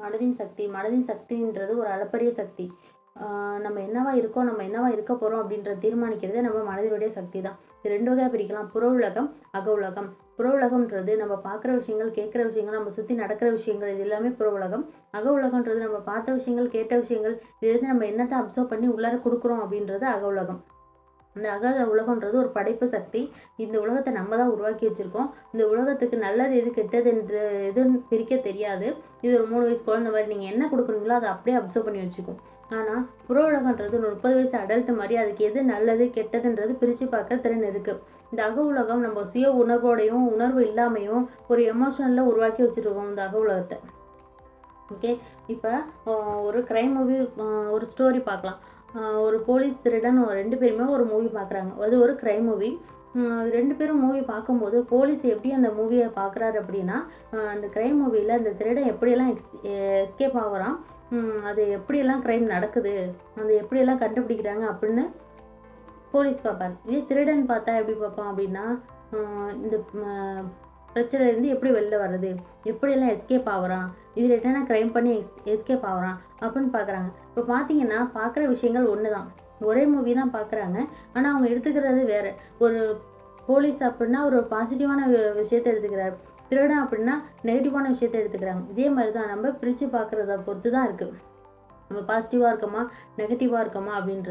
மனதின் சக்தின்றது ஒரு அளப்பரிய சக்தி. நம்ம என்னவா இருக்கோம், நம்ம என்னவா இருக்க போகிறோம் அப்படின்றத தீர்மானிக்கிறதே நம்ம மனதினுடைய சக்தி தான். இது 2 வகையாக பிரிக்கலாம். புற உலகம், அக உலகம். புற உலகம்ன்றது நம்ம பார்க்குற விஷயங்கள், கேட்குற விஷயங்கள், நம்ம சுற்றி நடக்கிற விஷயங்கள், இது எல்லாமே புற உலகம். அக உலகம்ன்றது நம்ம பார்த்த விஷயங்கள், கேட்ட விஷயங்கள், இதுலேருந்து நம்ம என்னத்தை அப்சர்வ் பண்ணி உள்ளார கொடுக்குறோம் அப்படின்றது அக உலகம். அந்த அக உலகம்ன்றது ஒரு படைப்பு சக்தி. இந்த உலகத்தை நம்ம தான் உருவாக்கி வச்சுருக்கோம். இந்த உலகத்துக்கு நல்லது எது கெட்டது என்று எதுன்னு பிரிக்க தெரியாது. இது ஒரு 3 வயசு குழந்தை மாதிரி நீங்கள் என்ன கொடுக்குறீங்களோ அதை அப்படியே அப்சர்வ் பண்ணி வச்சுக்கும். ஆனால் புற உலகன்றது ஒரு 30 வயசு அடல்ட் மாதிரி அதுக்கு எது நல்லது கெட்டதுன்றது பிரித்து பார்க்க திறன் இருக்குது. இந்த அக உலகம் நம்ம சுய உணர்வோடையும் உணர்வு இல்லாமையும் ஒரு எமோஷனலில் உருவாக்கி வச்சுருக்கோம் இந்த அக உலகத்தை. ஓகே, இப்போ ஒரு க்ரைம் மூவி, ஒரு ஸ்டோரி பார்க்கலாம். ஒரு போலீஸ் திருடன் 2 பேருமே ஒரு மூவி பார்க்குறாங்க. அது ஒரு க்ரைம் மூவி. 2 பேரும் மூவி பார்க்கும்போது போலீஸ் எப்படி அந்த மூவியை பார்க்குறாரு அப்படின்னா, அந்த க்ரைம் மூவியில் அந்த திருடன் எப்படியெல்லாம் எஸ்கேப் ஆகுறான், அது எப்படியெல்லாம் க்ரைம் நடக்குது, அது எப்படியெல்லாம் கண்டுபிடிக்கிறாங்க அப்படின்னு போலீஸ் பார்ப்பார். இதே திருடன் பார்த்தா எப்படி பார்ப்பான் அப்படின்னா, இந்த பிரச்சனையிலேருந்து எப்படி வெளில வர்றது, எப்படியெல்லாம் எஸ்கேப் ஆகுறான், இதில் என்னென்ன க்ரைம் பண்ணி எஸ்கேப் ஆகுறான் அப்படின்னு பார்க்குறாங்க. இப்போ பார்த்தீங்கன்னா பார்க்குற விஷயங்கள் ஒன்று தான், ஒரே மூவி தான் பார்க்குறாங்க. ஆனால் அவங்க எடுத்துக்கிறது வேறு. ஒரு போலீஸ் அப்படின்னா ஒரு பாசிட்டிவான விஷயத்தை எடுத்துக்கிறார், திருடன் அப்படின்னா நெகட்டிவான விஷயத்தை எடுத்துக்கிறாங்க. இதே மாதிரி தான் நம்ம பிரித்து பார்க்குறத பொறுத்து தான் இருக்குது. நம்ம பாசிட்டிவாக இருக்கோமா நெகட்டிவாக இருக்கோமா அப்படின்றது.